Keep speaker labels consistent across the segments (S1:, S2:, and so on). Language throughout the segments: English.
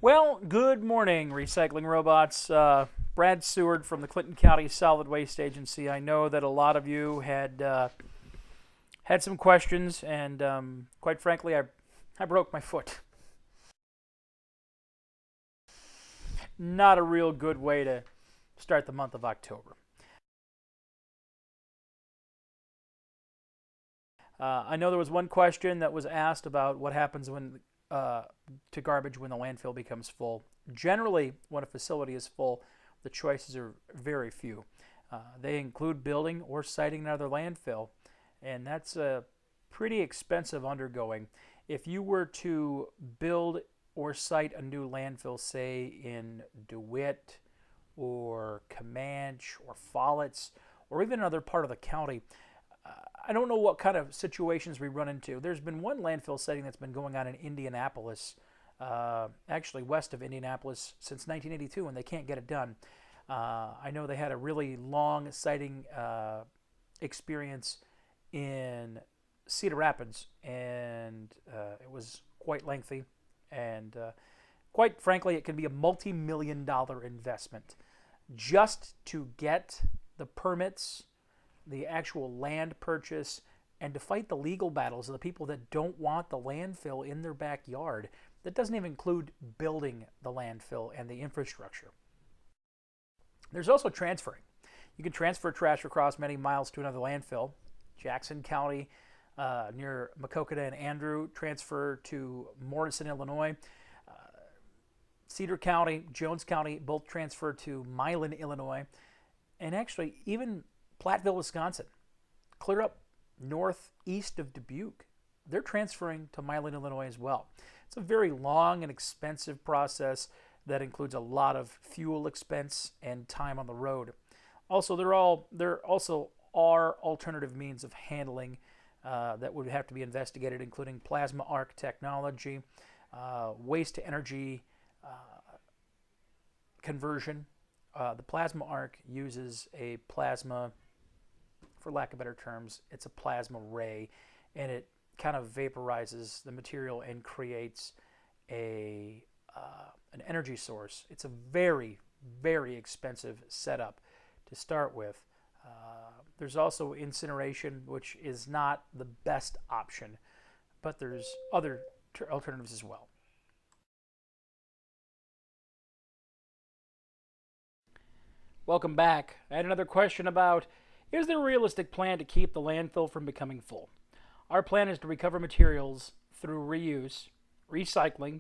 S1: Well, good morning, recycling robots. Brad Seward from the Clinton County Solid Waste Agency. I know that a lot of you had some questions, and quite frankly, I broke my foot. Not a real good way to start the month of October. I know there was one question that was asked about what happens to garbage when the landfill becomes full. Generally, when a facility is full, the choices are very few. They include building or siting another landfill, and that's a pretty expensive undergoing. If you were to build or site a new landfill, say in DeWitt or Camanche or Follett or even another part of the county, I don't know what kind of situations we run into. There's been one landfill siting that's been going on in Indianapolis, actually west of Indianapolis, since 1982, and they can't get it done. I know they had a really long siting experience in Cedar Rapids, and it was quite lengthy. And quite frankly, it can be a multi-million-dollar investment just to get the permits, the actual land purchase, and to fight the legal battles of the people that don't want the landfill in their backyard. That doesn't even include building the landfill and the infrastructure. There's also transferring. You can transfer trash across many miles to another landfill. Jackson County, near Maquoketa and Andrew, transfer to Morrison, Illinois. Cedar County, Jones County, both transfer to Milan, Illinois. And actually, even Platteville, Wisconsin, clear up northeast of Dubuque, they're transferring to Milan, Illinois as well. It's a very long and expensive process that includes a lot of fuel expense and time on the road. Also, there also are alternative means of handling that would have to be investigated, including plasma arc technology, waste to energy conversion. The plasma arc uses a plasma, for lack of better terms, it's a plasma ray, and it kind of vaporizes the material and creates an energy source. It's a very, very expensive setup to start with. There's also incineration, which is not the best option, but there's other alternatives as well. Welcome back. I had another question about, is there a realistic plan to keep the landfill from becoming full? Our plan is to recover materials through reuse, recycling,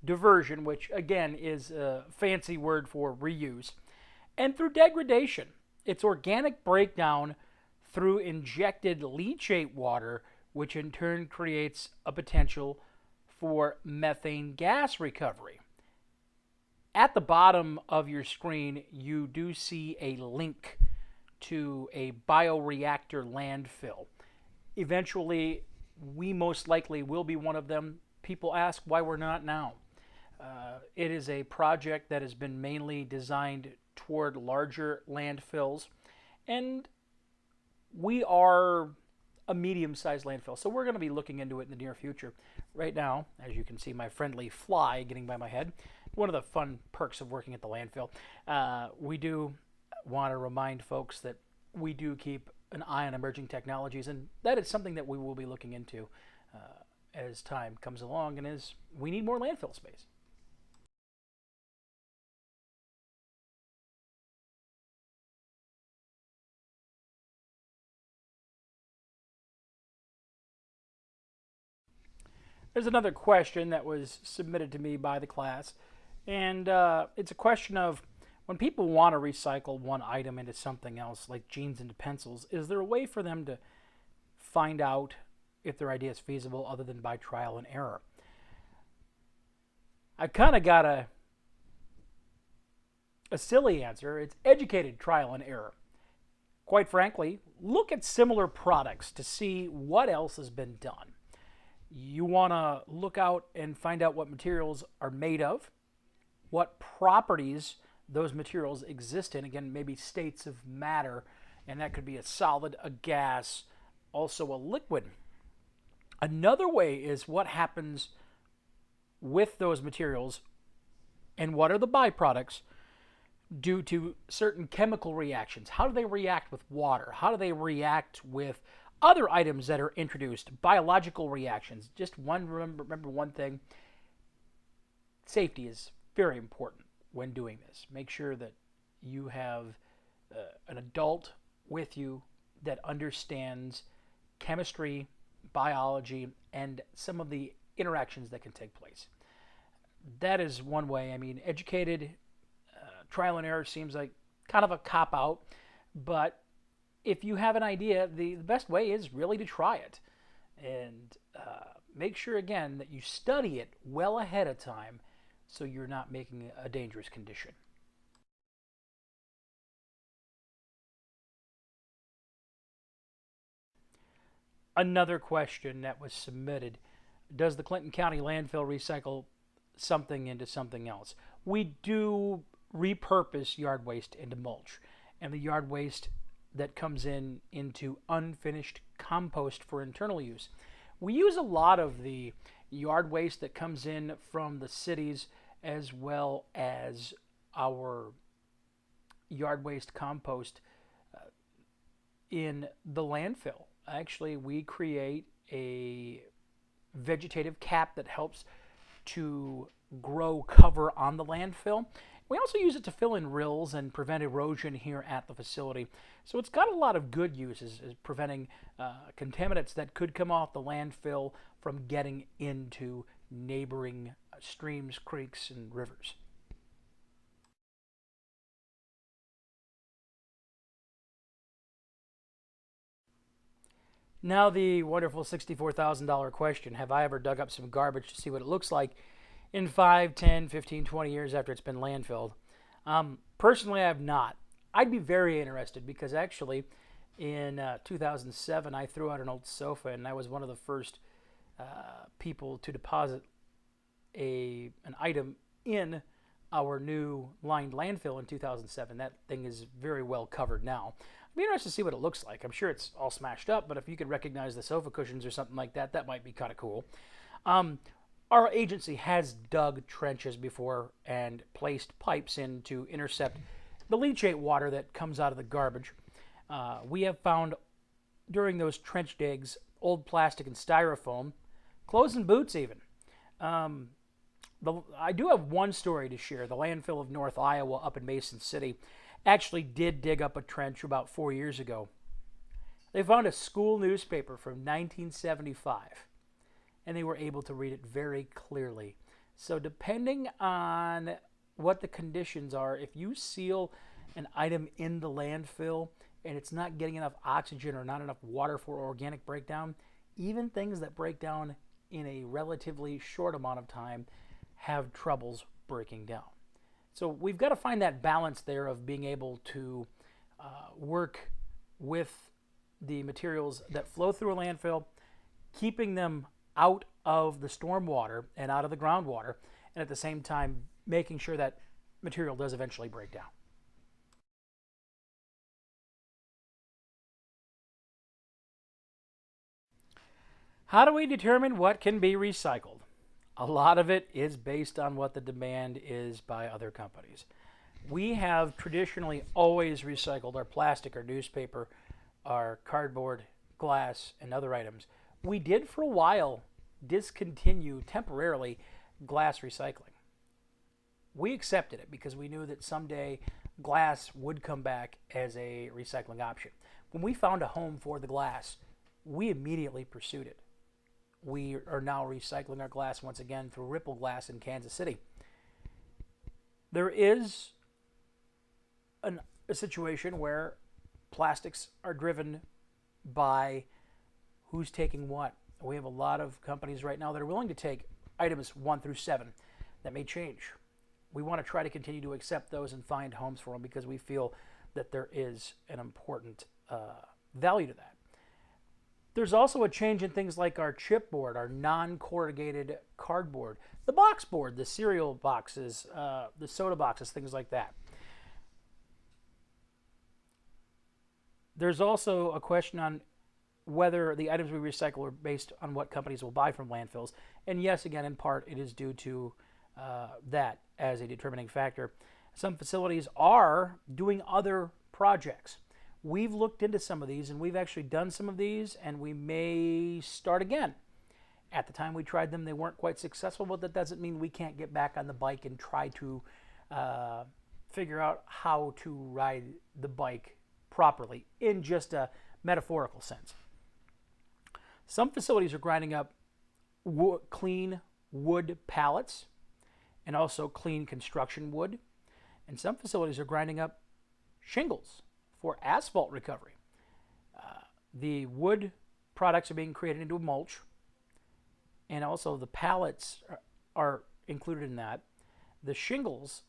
S1: diversion, which again is a fancy word for reuse, and through degradation. It's organic breakdown through injected leachate water, which in turn creates a potential for methane gas recovery. At the bottom of your screen, you do see a link to a bioreactor landfill. Eventually, we most likely will be one of them. People ask why we're not now. It is a project that has been mainly designed toward larger landfills, and we are a medium-sized landfill, so we're going to be looking into it in the near future. Right now, as you can see, my friendly fly getting by my head. One of the fun perks of working at the landfill. We do want to remind folks that we do keep an eye on emerging technologies, and that is something that we will be looking into as time comes along and as we need more landfill space. There's another question that was submitted to me by the class, and it's a question of, when people want to recycle one item into something else, like jeans into pencils, is there a way for them to find out if their idea is feasible other than by trial and error? I kind of got a silly answer. It's educated trial and error. Quite frankly, look at similar products to see what else has been done. You want to look out and find out what materials are made of, what properties those materials exist in. Again, maybe states of matter, and that could be a solid, a gas, also a liquid. Another way is what happens with those materials And what are the byproducts due to certain chemical reactions? How do they react with water? How do they react with other items that are introduced? Biological reactions. Just remember one thing. Safety is very important when doing this. Make sure that you have an adult with you that understands chemistry, biology, and some of the interactions that can take place. That is one way. I mean, educated trial and error seems like kind of a cop out, but if you have an idea, the best way is really to try it. And make sure, again, that you study it well ahead of time so you're not making a dangerous condition. Another question that was submitted: does the Clinton County landfill recycle something into something else? We do repurpose yard waste into mulch, and the yard waste that comes in into unfinished compost for internal use. We use a lot of the yard waste that comes in from the cities as well as our yard waste compost in the landfill. Actually, we create a vegetative cap that helps to grow cover on the landfill. We also use it to fill in rills and prevent erosion here at the facility. So it's got a lot of good uses, as preventing contaminants that could come off the landfill from getting into neighboring streams, creeks, and rivers. Now the wonderful $64,000 question: have I ever dug up some garbage to see what it looks like in 5, 10, 15, 20 years after it's been landfilled? Personally, I have not. I'd be very interested because actually in 2007 I threw out an old sofa, and I was one of the first people to deposit an item in our new lined landfill in 2007. That thing is very well covered now. I'd be interested to see what it looks like. I'm sure it's all smashed up, but if you could recognize the sofa cushions or something like that, that might be kind of cool. Our agency has dug trenches before and placed pipes in to intercept the leachate water that comes out of the garbage. We have found during those trench digs old plastic and styrofoam, clothes and boots even. I do have one story to share. The landfill of North Iowa up in Mason City actually did dig up a trench about 4 years ago. They found a school newspaper from 1975, and they were able to read it very clearly. So depending on what the conditions are, if you seal an item in the landfill and it's not getting enough oxygen or not enough water for organic breakdown, even things that break down in a relatively short amount of time have troubles breaking down. So we've got to find that balance there of being able to work with the materials that flow through a landfill, keeping them out of the storm water and out of the groundwater, and at the same time making sure that material does eventually break down. How do we determine what can be recycled? A lot of it is based on what the demand is by other companies. We have traditionally always recycled our plastic, our newspaper, our cardboard, glass, and other items. We did for a while discontinue temporarily glass recycling. We accepted it because we knew that someday glass would come back as a recycling option. When we found a home for the glass, we immediately pursued it. We are now recycling our glass once again through Ripple Glass in Kansas City. There is a situation where plastics are driven by who's taking what. We have a lot of companies right now that are willing to take items 1 through 7. That may change. We want to try to continue to accept those and find homes for them because we feel that there is an important value to that. There's also a change in things like our chipboard, our non-corrugated cardboard, the box board, the cereal boxes, the soda boxes, things like that. There's also a question on whether the items we recycle are based on what companies will buy from landfills. And yes, again, in part, it is due to that as a determining factor. Some facilities are doing other projects. We've looked into some of these, and we've actually done some of these, and we may start again. At the time we tried them, they weren't quite successful, but that doesn't mean we can't get back on the bike and try to figure out how to ride the bike properly in just a metaphorical sense. Some facilities are grinding up clean wood pallets and also clean construction wood. And some facilities are grinding up shingles for asphalt recovery. The wood products are being created into a mulch, and also the pallets are included in that. The shingles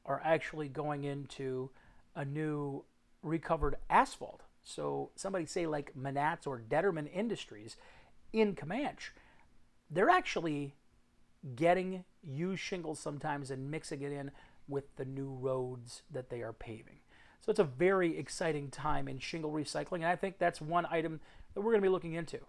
S1: are actually going into a new recovered asphalt. So somebody say like Manats or Detterman Industries in Camanche, they're actually getting used shingles sometimes and mixing it in with the new roads that they are paving. So it's a very exciting time in shingle recycling, and I think that's one item that we're going to be looking into.